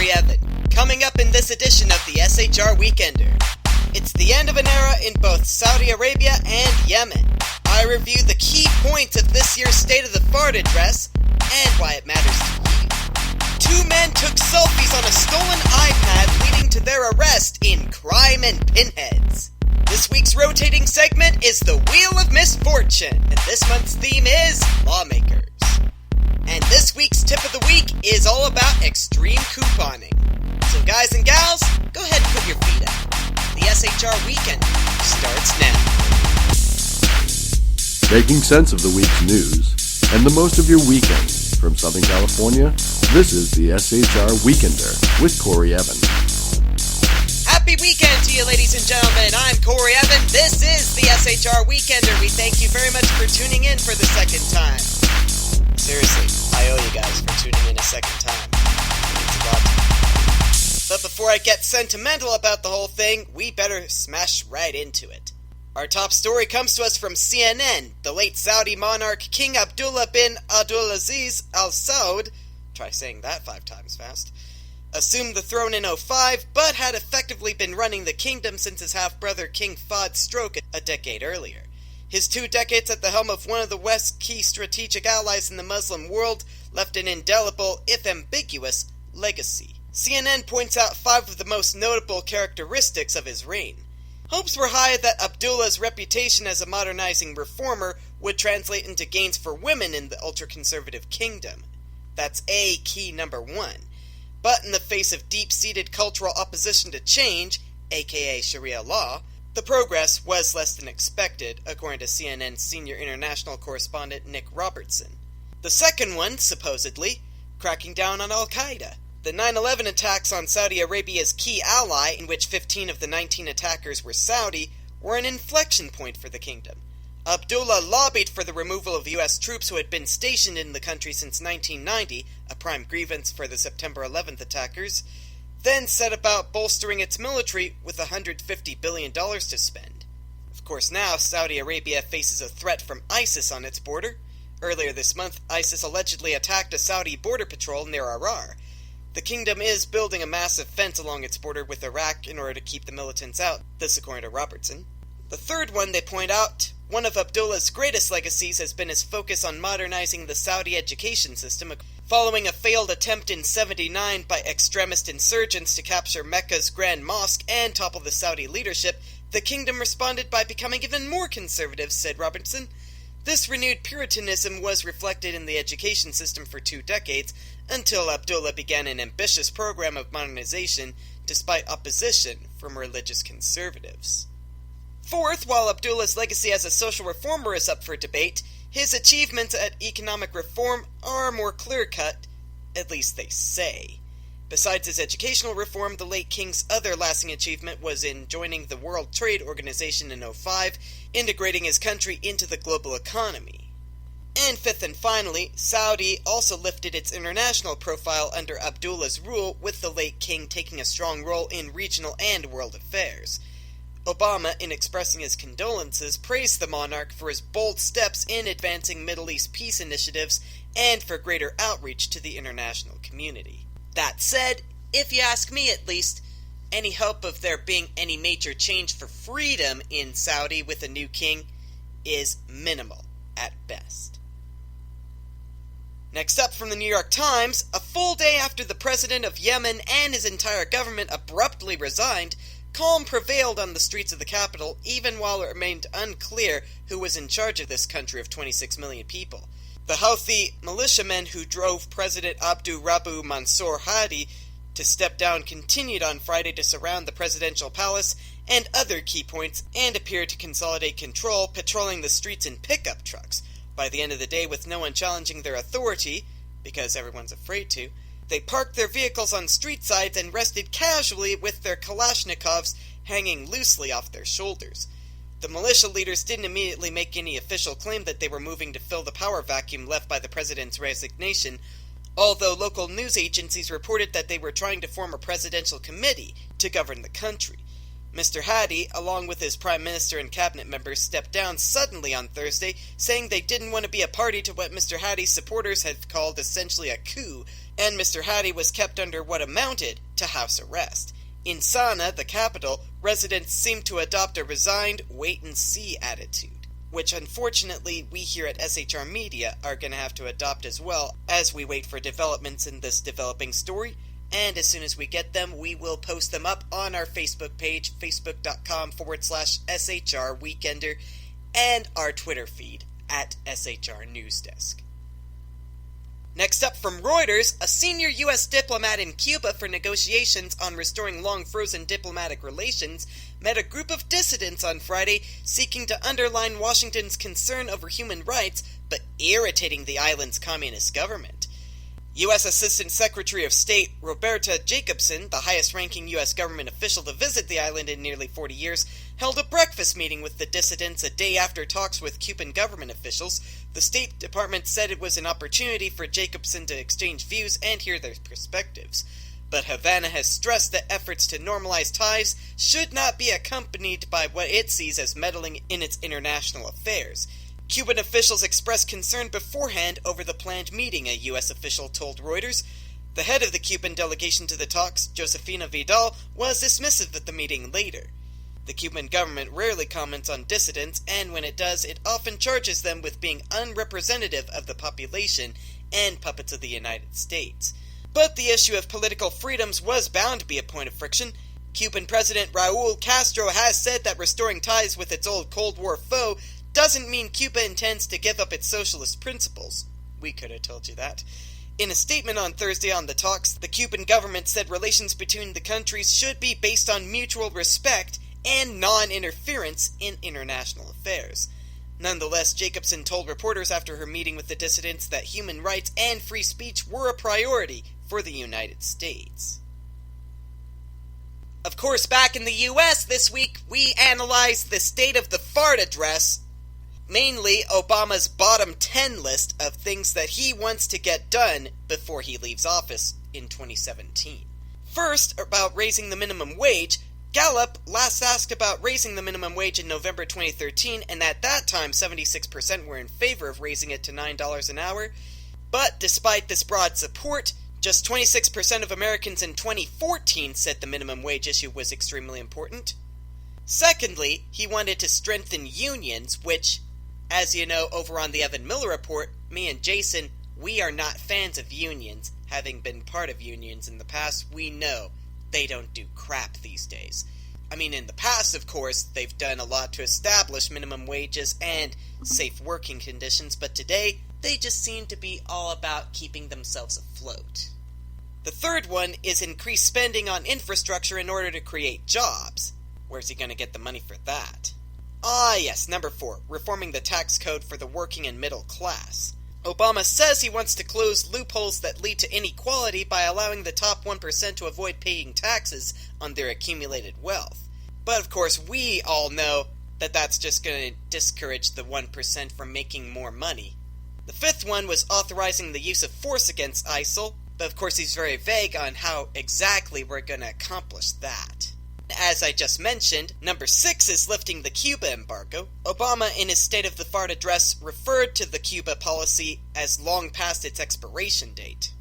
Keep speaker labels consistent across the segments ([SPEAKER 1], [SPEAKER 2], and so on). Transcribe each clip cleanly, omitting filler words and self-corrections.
[SPEAKER 1] Corey Evan. Coming up in this edition of the SHR Weekender, it's the end of an era in both Saudi Arabia and Yemen. I review the key points of this year's State of the Fart address and why it matters to you. Two men took selfies on a stolen iPad leading to their arrest in Crime and Pinheads. This week's rotating segment is the Wheel of Misfortune, and this month's theme is lawmakers. And this week's tip of the week is all about extreme couponing. So guys and gals, go ahead and put your feet up. The SHR Weekend starts now.
[SPEAKER 2] Making sense of the week's news and the most of your weekend from Southern California, this is the SHR Weekender with Corey Evan.
[SPEAKER 1] Happy weekend to you, ladies and gentlemen. I'm Corey Evan. This is the SHR Weekender. We thank you very much for tuning in for the second time. Seriously, I owe you guys for tuning in a second time. It means a lot to me. But before I get sentimental about the whole thing, we better smash right into it. Our top story comes to us from CNN. The late Saudi monarch King Abdullah bin Abdulaziz Al Saud, try saying that 5 times fast, assumed the throne in 2005, but had effectively been running the kingdom since his half-brother King Fahd's stroke a decade earlier. His 2 decades at the helm of one of the West's key strategic allies in the Muslim world left an indelible, if ambiguous, legacy. CNN points out 5 of the most notable characteristics of his reign. Hopes were high that Abdullah's reputation as a modernizing reformer would translate into gains for women in the ultra-conservative kingdom. That's key number 1. But in the face of deep-seated cultural opposition to change, aka Sharia law, the progress was less than expected, according to CNN's senior international correspondent Nick Robertson. The second one, supposedly, cracking down on Al-Qaeda. The 9/11 attacks on Saudi Arabia's key ally, in which 15 of the 19 attackers were Saudi, were an inflection point for the kingdom. Abdullah lobbied for the removal of U.S. troops who had been stationed in the country since 1990, a prime grievance for the September 11th attackers, then set about bolstering its military with $150 billion to spend. Of course, now Saudi Arabia faces a threat from ISIS on its border. Earlier this month, ISIS allegedly attacked a Saudi border patrol near Arar. The kingdom is building a massive fence along its border with Iraq in order to keep the militants out, this according to Robertson. The third one, they point out, one of Abdullah's greatest legacies has been his focus on modernizing the Saudi education system. Following a failed attempt in '79 by extremist insurgents to capture Mecca's Grand Mosque and topple the Saudi leadership, the kingdom responded by becoming even more conservative, said Robertson. This renewed Puritanism was reflected in the education system for 2 decades, until Abdullah began an ambitious program of modernization despite opposition from religious conservatives. Fourth, while Abdullah's legacy as a social reformer is up for debate, his achievements at economic reform are more clear-cut, at least they say. Besides his educational reform, the late king's other lasting achievement was in joining the World Trade Organization in 2005, integrating his country into the global economy. And fifth and finally, Saudi also lifted its international profile under Abdullah's rule, with the late king taking a strong role in regional and world affairs. Obama, in expressing his condolences, praised the monarch for his bold steps in advancing Middle East peace initiatives and for greater outreach to the international community. That said, if you ask me at least, any hope of there being any major change for freedom in Saudi with a new king is minimal at best. Next up from the New York Times, a full day after the president of Yemen and his entire government abruptly resigned, calm prevailed on the streets of the capital, even while it remained unclear who was in charge of this country of 26 million people. The Houthi militiamen who drove President Abdu Rabbu Mansour Hadi to step down continued on Friday to surround the presidential palace and other key points and appeared to consolidate control, patrolling the streets in pickup trucks. By the end of the day, with no one challenging their authority, because everyone's afraid to, they parked their vehicles on street sides and rested casually with their Kalashnikovs hanging loosely off their shoulders. The militia leaders didn't immediately make any official claim that they were moving to fill the power vacuum left by the president's resignation, although local news agencies reported that they were trying to form a presidential committee to govern the country. Mr. Hadi, along with his prime minister and cabinet members, stepped down suddenly on Thursday, saying they didn't want to be a party to what Mr. Hadi's supporters had called essentially a coup and Mr. Hadi was kept under what amounted to house arrest. In Sanaa, the capital, residents seemed to adopt a resigned, wait-and-see attitude, which unfortunately we here at SHR Media are going to have to adopt as well as we wait for developments in this developing story, and as soon as we get them, we will post them up on our Facebook page, facebook.com/SHR Weekender, and our Twitter feed, @SHR News Desk. Next up from Reuters, a senior U.S. diplomat in Cuba for negotiations on restoring long-frozen diplomatic relations met a group of dissidents on Friday seeking to underline Washington's concern over human rights, but irritating the island's communist government. U.S. Assistant Secretary of State Roberta Jacobson, the highest-ranking U.S. government official to visit the island in nearly 40 years, held a breakfast meeting with the dissidents a day after talks with Cuban government officials. The State Department said it was an opportunity for Jacobson to exchange views and hear their perspectives. But Havana has stressed that efforts to normalize ties should not be accompanied by what it sees as meddling in its international affairs. Cuban officials expressed concern beforehand over the planned meeting, a U.S. official told Reuters. The head of the Cuban delegation to the talks, Josefina Vidal, was dismissive at the meeting later. The Cuban government rarely comments on dissidents, and when it does, it often charges them with being unrepresentative of the population and puppets of the United States. But the issue of political freedoms was bound to be a point of friction. Cuban President Raul Castro has said that restoring ties with its old Cold War foe doesn't mean Cuba intends to give up its socialist principles. We could have told you that. In a statement on Thursday on the talks, the Cuban government said relations between the countries should be based on mutual respect and non-interference in international affairs. Nonetheless, Jacobson told reporters after her meeting with the dissidents that human rights and free speech were a priority for the United States. Of course, back in the U.S. this week, we analyzed the State of the Fart Address, mainly Obama's bottom 10 list of things that he wants to get done before he leaves office in 2017. First, about raising the minimum wage. Gallup last asked about raising the minimum wage in November 2013, and at that time 76% were in favor of raising it to $9 an hour. But despite this broad support, just 26% of Americans in 2014 said the minimum wage issue was extremely important. Secondly, he wanted to strengthen unions, which, as you know, over on the Evan Miller Report, me and Jason, we are not fans of unions. Having been part of unions in the past, we know they don't do crap these days. I mean, in the past, of course, they've done a lot to establish minimum wages and safe working conditions, but today, they just seem to be all about keeping themselves afloat. The third one is increased spending on infrastructure in order to create jobs. Where's he going to get the money for that? Ah, yes, number 4, reforming the tax code for the working and middle class. Obama says he wants to close loopholes that lead to inequality by allowing the top 1% to avoid paying taxes on their accumulated wealth. But of course, we all know that that's just going to discourage the 1% from making more money. The fifth one was authorizing the use of force against ISIL, but of course he's very vague on how exactly we're going to accomplish that. As I just mentioned, number 6 is lifting the Cuba embargo. Obama, in his State of the Fart address, referred to the Cuba policy as long past its expiration date.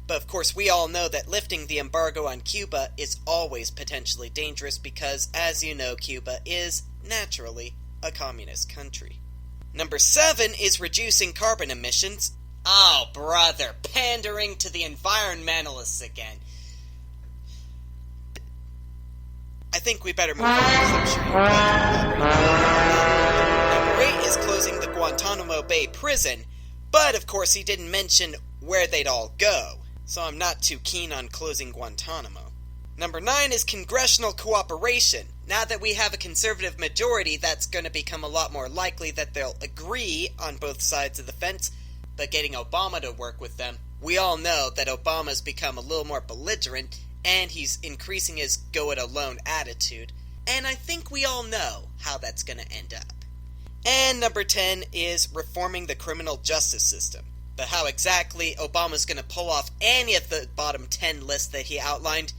[SPEAKER 1] But of course, we all know that lifting the embargo on Cuba is always potentially dangerous because, as you know, Cuba is, naturally, a communist country. Number 7 is reducing carbon emissions. Oh, brother, pandering to the environmentalists again. I think we better move on, because I'm sure you're Number 8 is closing the Guantanamo Bay prison, but of course he didn't mention where they'd all go, so I'm not too keen on closing Guantanamo. Number 9 is congressional cooperation. Now that we have a conservative majority, that's going to become a lot more likely that they'll agree on both sides of the fence, but getting Obama to work with them, we all know that Obama's become a little more belligerent, and he's increasing his go-it-alone attitude, and I think we all know how that's going to end up. And number 10 is reforming the criminal justice system. But how exactly Obama's going to pull off any of the bottom 10 lists that he outlined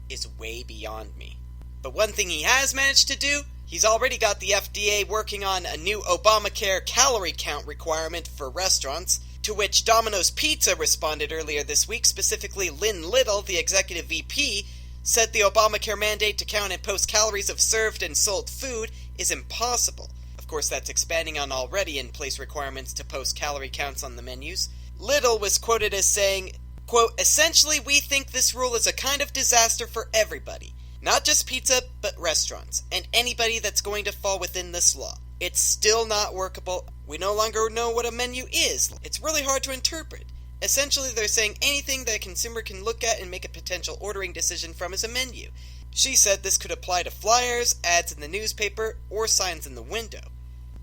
[SPEAKER 1] is way beyond me. But one thing he has managed to do, he's already got the FDA working on a new Obamacare calorie count requirement for restaurants. To which Domino's Pizza responded earlier this week, specifically Lynn Little, the executive VP, said the Obamacare mandate to count and post calories of served and sold food is impossible. Of course, that's expanding on already in-place requirements to post calorie counts on the menus. Little was quoted as saying, quote, "Essentially, we think this rule is a kind of disaster for everybody. Not just pizza, but restaurants, and anybody that's going to fall within this law. It's still not workable. We no longer know what a menu is. It's really hard to interpret. Essentially, they're saying anything that a consumer can look at and make a potential ordering decision from is a menu." She said this could apply to flyers, ads in the newspaper, or signs in the window.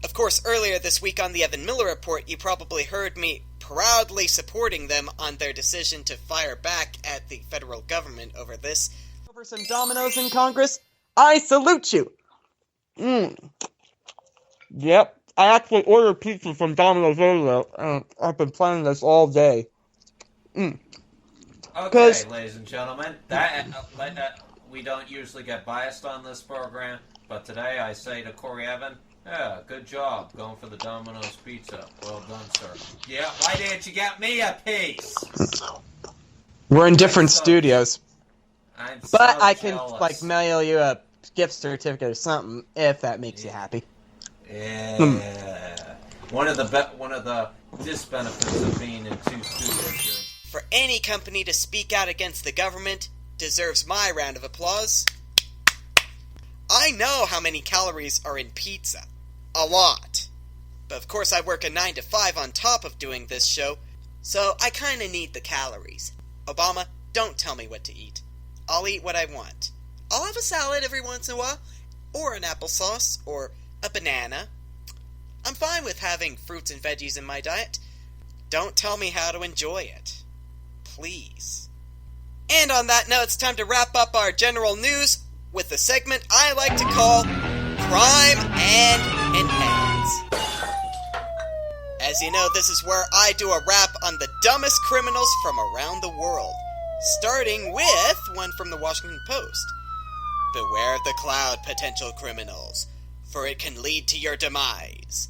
[SPEAKER 1] Of course, earlier this week on the Evan Miller Report, you probably heard me proudly supporting them on their decision to fire back at the federal government over this. Over some Domino's in Congress, I salute you!
[SPEAKER 3] Yep, I actually ordered pizza from Domino's earlier, and I've been planning this all day.
[SPEAKER 4] Okay, ladies and gentlemen, we don't usually get biased on this program, but today I say to Corey Evan, yeah, good job going for the Domino's pizza. Well done, sir. Yeah, why didn't you get me a piece?
[SPEAKER 1] We're in different studios.
[SPEAKER 4] But
[SPEAKER 1] I can, mail you a gift certificate or something, if that makes you happy.
[SPEAKER 4] Yeah. One of the disbenefits of being in two studios here.
[SPEAKER 1] For any company to speak out against the government deserves my round of applause. I know how many calories are in pizza. A lot. But of course I work a 9 to 5 on top of doing this show, so I kinda need the calories. Obama, don't tell me what to eat. I'll eat what I want. I'll have a salad every once in a while, or an applesauce, or a banana. I'm fine with having fruits and veggies in my diet. Don't tell me how to enjoy it. Please. And on that note, it's time to wrap up our general news with the segment I like to call Crime and Enhance. As you know, this is where I do a rap on the dumbest criminals from around the world, starting with one from the Washington Post. Beware of the cloud, potential criminals, for it can lead to your demise.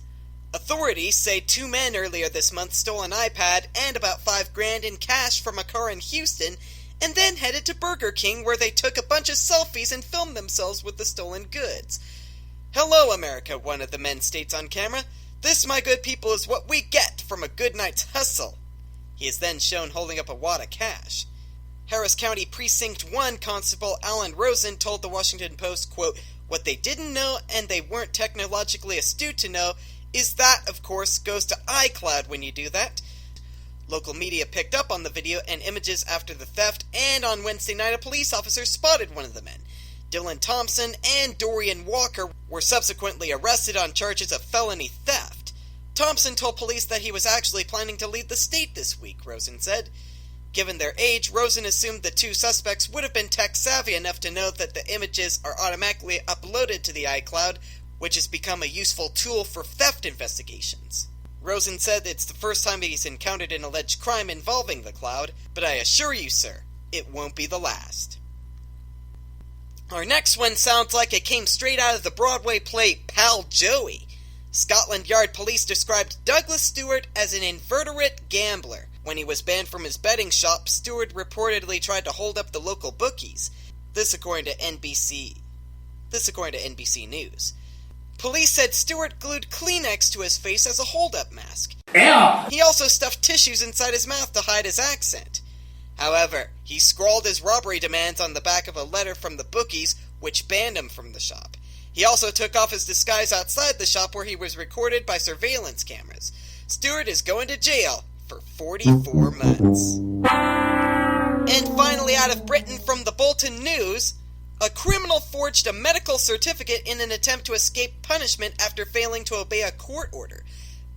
[SPEAKER 1] Authorities say 2 men earlier this month stole an iPad and about $5,000 in cash from a car in Houston, and then headed to Burger King, where they took a bunch of selfies and filmed themselves with the stolen goods. "Hello, America," one of the men states on camera. "This, my good people, is what we get from a good night's hustle." He is then shown holding up a wad of cash. Harris County Precinct 1 Constable Alan Rosen told the Washington Post, quote, "What they didn't know, and they weren't technologically astute to know, is that, of course, goes to iCloud when you do that." Local media picked up on the video and images after the theft, and on Wednesday night a police officer spotted one of the men. Dylan Thompson and Dorian Walker were subsequently arrested on charges of felony theft. Thompson told police that he was actually planning to leave the state this week, Rosen said. Given their age, Rosen assumed the 2 suspects would have been tech-savvy enough to know that the images are automatically uploaded to the iCloud, which has become a useful tool for theft investigations. Rosen said it's the first time he's encountered an alleged crime involving the cloud, but I assure you, sir, it won't be the last. Our next one sounds like it came straight out of the Broadway play Pal Joey. Scotland Yard police described Douglas Stewart as an inveterate gambler. When he was banned from his betting shop, Stewart reportedly tried to hold up the local bookies. This according to NBC News. Police said Stewart glued Kleenex to his face as a hold-up mask.
[SPEAKER 5] Ew.
[SPEAKER 1] He also stuffed tissues inside his mouth to hide his accent. However, he scrawled his robbery demands on the back of a letter from the bookies, which banned him from the shop. He also took off his disguise outside the shop, where he was recorded by surveillance cameras. Stewart is going to jail for 44 months. And finally, out of Britain, from the Bolton News, a criminal forged a medical certificate in an attempt to escape punishment after failing to obey a court order.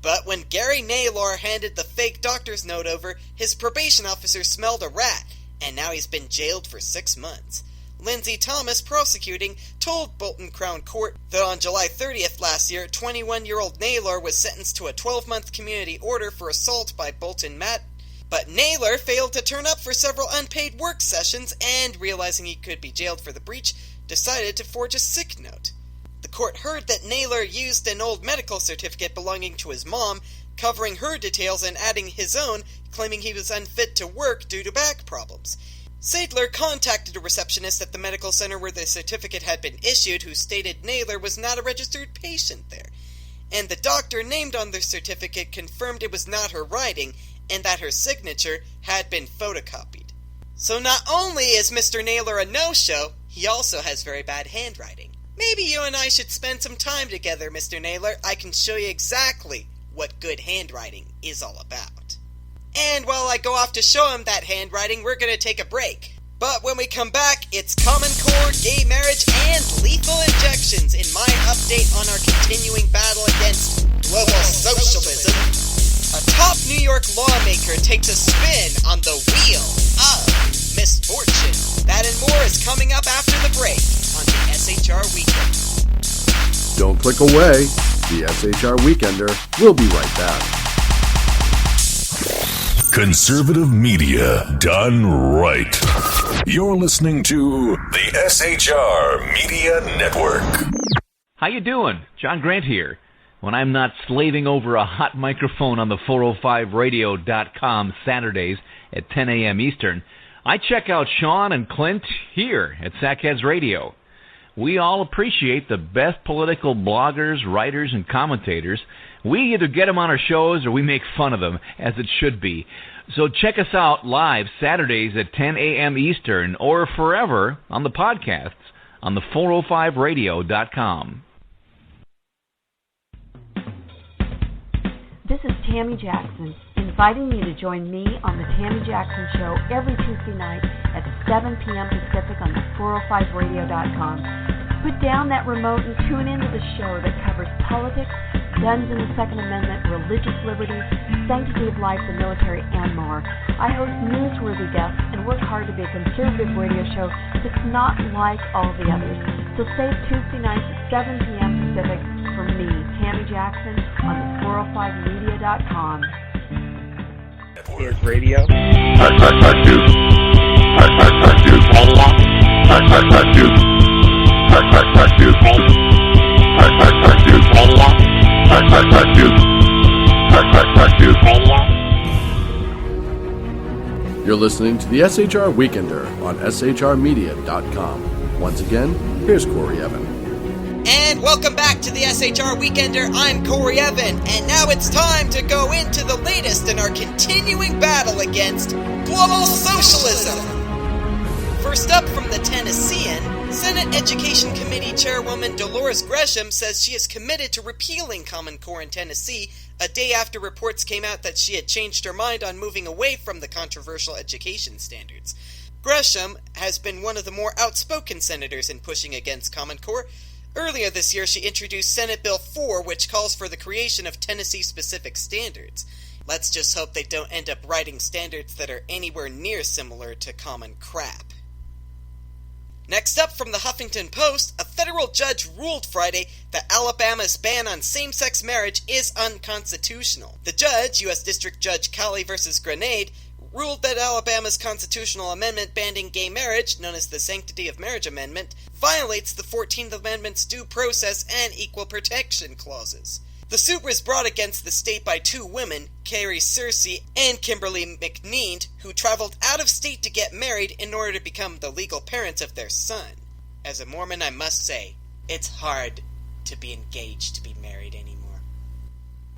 [SPEAKER 1] But when Gary Naylor handed the fake doctor's note over, his probation officer smelled a rat, and now he's been jailed for 6 months. Lindsay Thomas, prosecuting, told Bolton Crown Court that on July 30th last year, 21-year-old Naylor was sentenced to a 12-month community order for assault by Bolton Matt. But Naylor failed to turn up for several unpaid work sessions and, realizing he could be jailed for the breach, decided to forge a sick note. The court heard that Naylor used an old medical certificate belonging to his mom, covering her details and adding his own, claiming he was unfit to work due to back problems. Sadler contacted a receptionist at the medical center where the certificate had been issued, who stated Naylor was not a registered patient there. And the doctor named on the certificate confirmed it was not her writing, and that her signature had been photocopied. So not only is Mr. Naylor a no-show, he also has very bad handwriting. Maybe you and I should spend some time together, Mr. Naylor. I can show you exactly what good handwriting is all about. And while I go off to show him that handwriting, we're gonna take a break. But when we come back, it's Common Core, gay marriage, and lethal injections in my update on our continuing battle against global socialism. A top New York lawmaker takes a spin on the wheel of misfortune. That and more is coming up after the break on the SHR Weekend.
[SPEAKER 2] Don't click away. The SHR Weekender will be right back.
[SPEAKER 5] Conservative media done right. You're listening to the SHR Media Network.
[SPEAKER 6] How you doing? John Grant here. When I'm not slaving over a hot microphone on the 405radio.com Saturdays at 10 a.m. Eastern, I check out Sean and Clint here at Sackheads Radio. We all appreciate the best political bloggers, writers, and commentators. We either get them on our shows or we make fun of them, as it should be. So check us out live Saturdays at 10 a.m. Eastern or forever on the podcasts on the 405radio.com.
[SPEAKER 7] This is Tammy Jackson, inviting you to join me on the Tammy Jackson Show every Tuesday night at 7 p.m. Pacific on the 405radio.com. Put down that remote and tune into the show that covers politics, guns and the Second Amendment, religious liberties, sanctity of life, the military, and more. I host newsworthy guests and work hard to be a conservative radio show that's not like all the others. So save Tuesday nights at 7 p.m. Pacific for me, Tammy Jackson, on the 405media.com.
[SPEAKER 3] Here's radio.
[SPEAKER 2] You're listening to the SHR Weekender on shrmedia.com. Once again, here's Corey Evan.
[SPEAKER 1] And welcome back to the SHR Weekender. I'm Corey Evan, and now it's time to go into the latest in our continuing battle against global socialism. First up from the Tennessean, Senate Education Committee Chairwoman Dolores Gresham says she is committed to repealing Common Core in Tennessee a day after reports came out that she had changed her mind on moving away from the controversial education standards. Gresham has been one of the more outspoken senators in pushing against Common Core. Earlier this year, she introduced Senate Bill 4, which calls for the creation of Tennessee-specific standards. Let's just hope they don't end up writing standards that are anywhere near similar to common crap. Next up from the Huffington Post, a federal judge ruled Friday that Alabama's ban on same-sex marriage is unconstitutional. The judge, U.S. District Judge Cowley v. Grenade, ruled that Alabama's constitutional amendment banning gay marriage, known as the Sanctity of Marriage Amendment, violates the 14th Amendment's due process and equal protection clauses. The suit was brought against the state by two women, Carrie Searcy and Kimberly McNeend, who traveled out of state to get married in order to become the legal parents of their son. As a Mormon, I must say, it's hard to be engaged to be married anymore.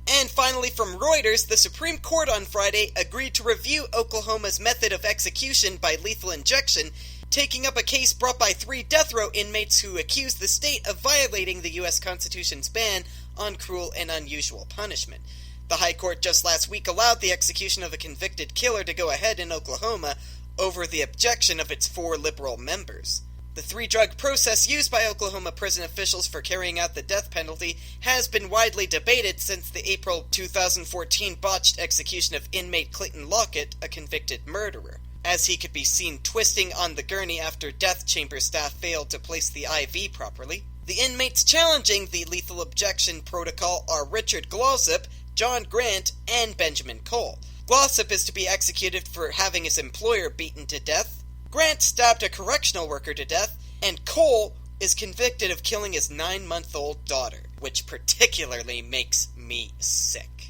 [SPEAKER 1] And finally, from Reuters, the Supreme Court on Friday agreed to review Oklahoma's method of execution by lethal injection, taking up a case brought by 3 death row inmates who accused the state of violating the U.S. Constitution's ban on cruel and unusual punishment. The High Court just last week allowed the execution of a convicted killer to go ahead in Oklahoma over the objection of its 4 liberal members. The 3-drug process used by Oklahoma prison officials for carrying out the death penalty has been widely debated since the April 2014 botched execution of inmate Clayton Lockett, a convicted murderer, as he could be seen twisting on the gurney after death chamber staff failed to place the IV properly. The inmates challenging the lethal objection protocol are Richard Glossip, John Grant, and Benjamin Cole. Glossip is to be executed for having his employer beaten to death. Grant stabbed a correctional worker to death, and Cole is convicted of killing his 9-month-old daughter, which particularly makes me sick.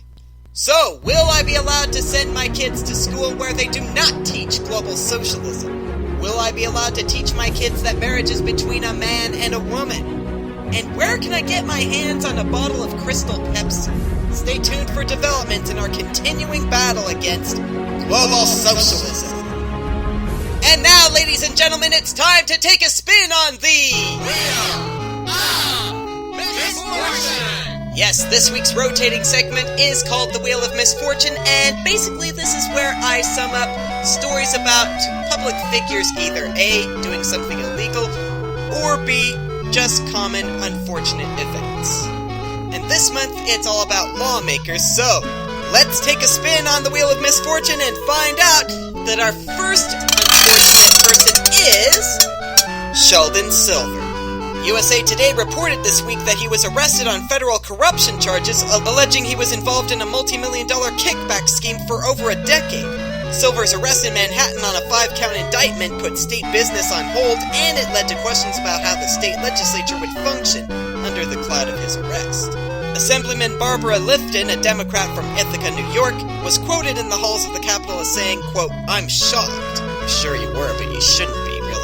[SPEAKER 1] So, will I be allowed to send my kids to school where they do not teach global socialism? Will I be allowed to teach my kids that marriage is between a man and a woman? And where can I get my hands on a bottle of Crystal Pepsi? Stay tuned for developments in our continuing battle against global socialism. And now, ladies and gentlemen, it's time to take a spin on the Wheel of Misfortune! Yes, this week's rotating segment is called The Wheel of Misfortune, and basically this is where I sum up stories about public figures either A, doing something illegal, or B, just common unfortunate events. And this month, it's all about lawmakers, so let's take a spin on the Wheel of Misfortune and find out that our first unfortunate person is Sheldon Silver. USA Today reported this week that he was arrested on federal corruption charges, alleging he was involved in a multi-million-dollar kickback scheme for over a decade. Silver's arrest in Manhattan on a 5-count indictment put state business on hold, and it led to questions about how the state legislature would function under the cloud of his arrest. Assemblyman Barbara Lifton, a Democrat from Ithaca, New York, was quoted in the halls of the Capitol as saying, quote, "I'm shocked." Sure you were, but you shouldn't be, really.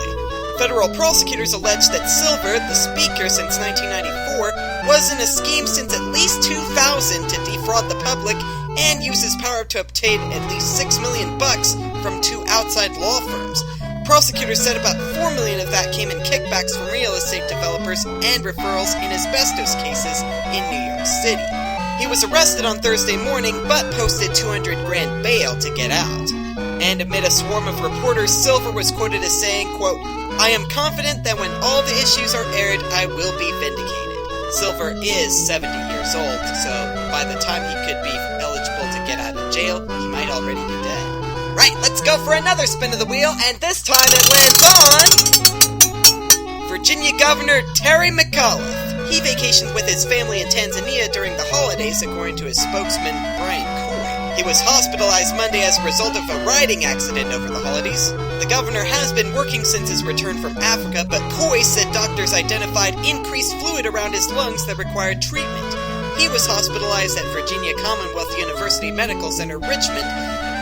[SPEAKER 1] Federal prosecutors allege that Silver, the Speaker since 1994, was in a scheme since at least 2000 to defraud the public and use his power to obtain at least $6 million from 2 outside law firms. Prosecutors said about $4 million of that came in kickbacks from real estate developers and referrals in asbestos cases in New York City. He was arrested on Thursday morning, but posted $200,000 bail to get out. And amid a swarm of reporters, Silver was quoted as saying, quote, "I am confident that when all the issues are aired, I will be vindicated." Silver is 70 years old, so by the time he could be eligible to get out of jail, he might already be dead. Right, let's go for another spin of the wheel, and this time it lands on Virginia Governor Terry McAuliffe. He vacationed with his family in Tanzania during the holidays, according to his spokesman, Brian Coy. He was hospitalized Monday as a result of a riding accident over the holidays. The governor has been working since his return from Africa, but Coy said doctors identified increased fluid around his lungs that required treatment. He was hospitalized at Virginia Commonwealth University Medical Center, Richmond,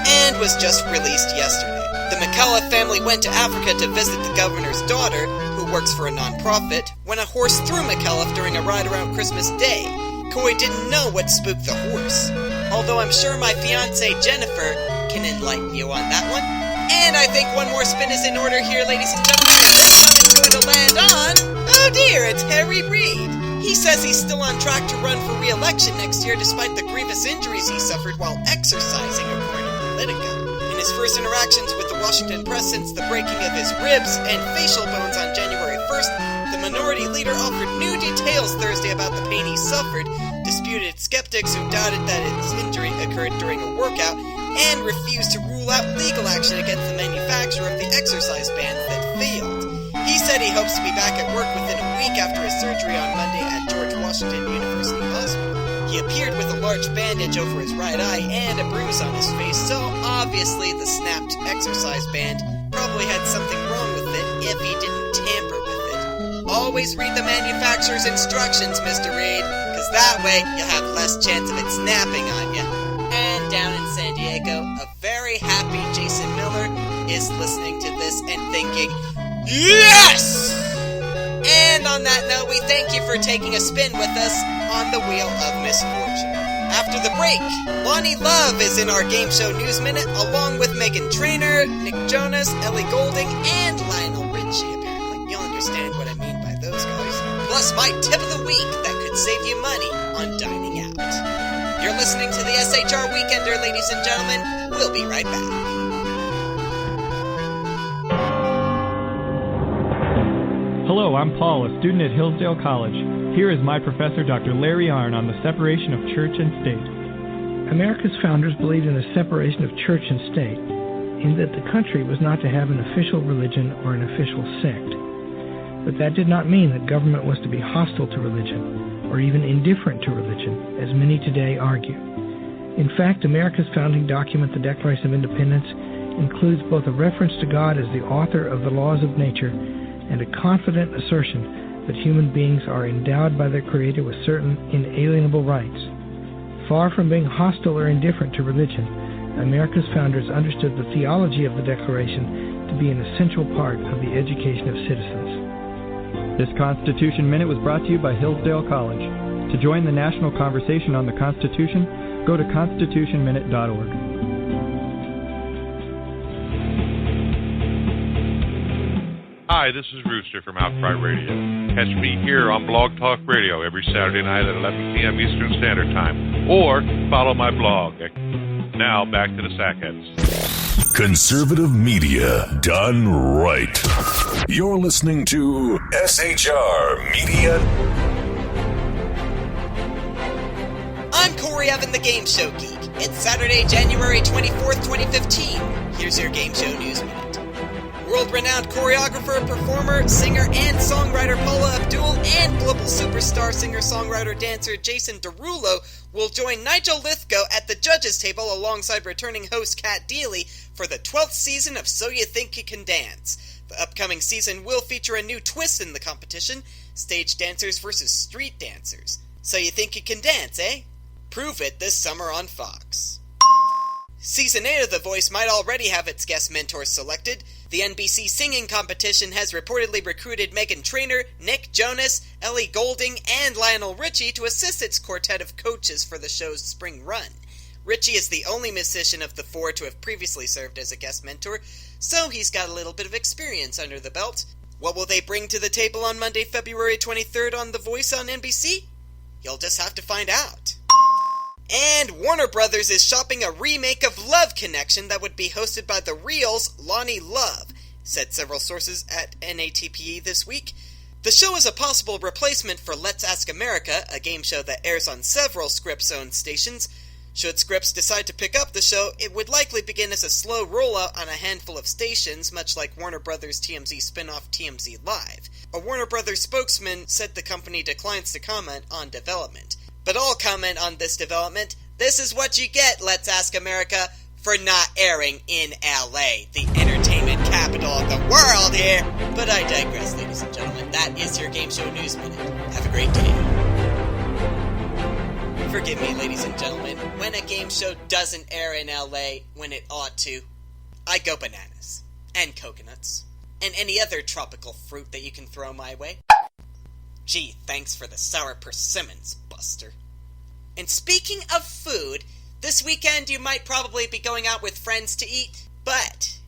[SPEAKER 1] and was just released yesterday. The McAuliffe family went to Africa to visit the governor's daughter, who works for a non-profit, when a horse threw McAuliffe during a ride around Christmas Day. Coy didn't know what spooked the horse, although I'm sure my fiancée Jennifer can enlighten you on that one. And I think one more spin is in order here, ladies and gentlemen, and this one is going to land on, oh dear, it's Harry Reid. He says he's still on track to run for re-election next year despite the grievous injuries he suffered while exercising, according to Politico. In his first interactions with the Washington Press since the breaking of his ribs and facial bones on January 1st, the minority leader offered new details Thursday about the pain he suffered, disputed skeptics who doubted that his injury occurred during a workout, and refused to rule out legal action against the manufacturer of the exercise bands that failed. He said he hopes to be back at work within a week after his surgery on Monday at George Washington University Hospital. He appeared with a large bandage over his right eye and a bruise on his face, so obviously the snapped exercise band probably had something wrong with it if he didn't tamper with it. Always read the manufacturer's instructions, Mr. Reid, because that way you'll have less chance of it snapping on you. And down in San Diego, a very happy Jason Miller is listening to this and thinking, yes! And on that note, we thank you for taking a spin with us on the Wheel of Misfortune. After the break, Lonnie Love is in our Game Show News Minute, along with Meghan Trainor, Nick Jonas, Ellie Goulding, and Lionel Richie, apparently. You'll understand what I mean by those guys. Plus my tip of the week that could save you money on dining out. You're listening to the SHR Weekender, ladies and gentlemen. We'll be right back.
[SPEAKER 8] Hello, I'm Paul, a student at Hillsdale College. Here is my professor, Dr. Larry Arnn, on the separation of church and state.
[SPEAKER 9] America's founders believed in a separation of church and state, in that the country was not to have an official religion or an official sect. But that did not mean that government was to be hostile to religion, or even indifferent to religion, as many today argue. In fact, America's founding document, the Declaration of Independence, includes both a reference to God as the author of the laws of nature and a confident assertion that human beings are endowed by their Creator with certain inalienable rights. Far from being hostile or indifferent to religion, America's founders understood the theology of the Declaration to be an essential part of the education of citizens.
[SPEAKER 8] This Constitution Minute was brought to you by Hillsdale College. To join the national conversation on the Constitution, go to constitutionminute.org.
[SPEAKER 10] Hi, this is Rooster from Outcry Radio. Catch me here on Blog Talk Radio every Saturday night at 11 p.m. Eastern Standard Time, or follow my blog. Now, back to the Sackheads.
[SPEAKER 5] Conservative media done right. You're listening to SHR Media.
[SPEAKER 1] I'm Corey Evan, the Game Show Geek. It's Saturday, January 24th, 2015. Here's your Game Show News Minute. World-renowned choreographer, performer, singer, and songwriter Paula Abdul and global superstar singer-songwriter dancer Jason Derulo will join Nigel Lythgoe at the judges' table alongside returning host Kat Deely for the 12th season of So You Think You Can Dance. The upcoming season will feature a new twist in the competition, stage dancers versus street dancers. So you think you can dance, eh? Prove it this summer on Fox. Season 8 of The Voice might already have its guest mentors selected. The NBC singing competition has reportedly recruited Meghan Trainor, Nick Jonas, Ellie Goulding, and Lionel Richie to assist its quartet of coaches for the show's spring run. Richie is the only musician of the four to have previously served as a guest mentor, so he's got a little bit of experience under the belt. What will they bring to the table on Monday, February 23rd on The Voice on NBC? You'll just have to find out. And Warner Brothers is shopping a remake of Love Connection that would be hosted by The Real's Lonnie Love, said several sources at NATPE this week. The show is a possible replacement for Let's Ask America, a game show that airs on several Scripps-owned stations. Should Scripps decide to pick up the show, it would likely begin as a slow rollout on a handful of stations, much like Warner Brothers' TMZ spin-off TMZ Live. A Warner Brothers spokesman said the company declines to comment on development. But I'll comment on this development. This is what you get, Let's Ask America, for not airing in LA, the entertainment capital of the world here. But I digress, ladies and gentlemen. That is your Game Show News Minute. Have a great day. Forgive me, ladies and gentlemen, when a game show doesn't air in LA when it ought to, I go bananas. And coconuts. And any other tropical fruit that you can throw my way. Gee, thanks for the sour persimmons, Buster. And speaking of food, this weekend you might probably be going out with friends to eat, but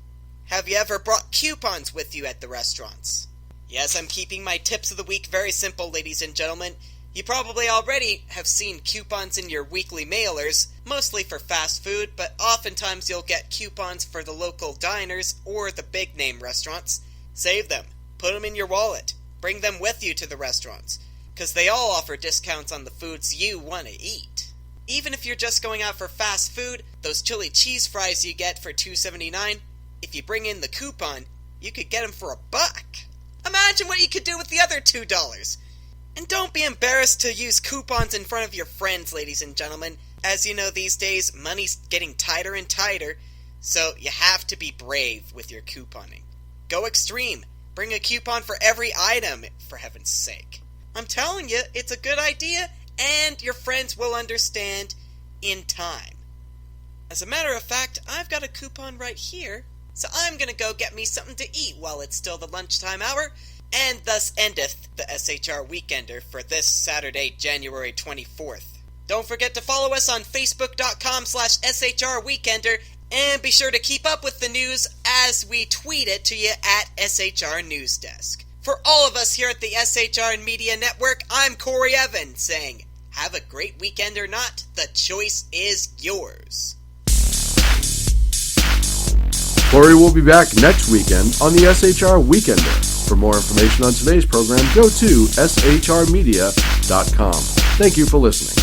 [SPEAKER 1] have you ever brought coupons with you at the restaurants? Yes, I'm keeping my tips of the week very simple, ladies and gentlemen. You probably already have seen coupons in your weekly mailers, mostly for fast food, but oftentimes you'll get coupons for the local diners or the big-name restaurants. Save them. Put them in your wallet. Bring them with you to the restaurants, because they all offer discounts on the foods you want to eat. Even if you're just going out for fast food, those chili cheese fries you get for $2.79, if you bring in the coupon, you could get them for $1. Imagine what you could do with the other $2. And don't be embarrassed to use coupons in front of your friends, ladies and gentlemen. As you know, these days, money's getting tighter and tighter, so you have to be brave with your couponing. Go extreme. Bring a coupon for every item, for heaven's sake. I'm telling you, it's a good idea, and your friends will understand in time. As a matter of fact, I've got a coupon right here, so I'm gonna go get me something to eat while it's still the lunchtime hour, and thus endeth the SHR Weekender for this Saturday, January 24th. Don't forget to follow us on Facebook.com/SHR Weekender, and be sure to keep up with the news as we tweet it to you at SHR News Desk. For all of us here at the SHR Media Network, I'm Corey Evan saying, have a great weekend or not, the choice is yours.
[SPEAKER 2] Corey will be back next weekend on the SHR Weekender. For more information on today's program, go to shrmedia.com. Thank you for listening.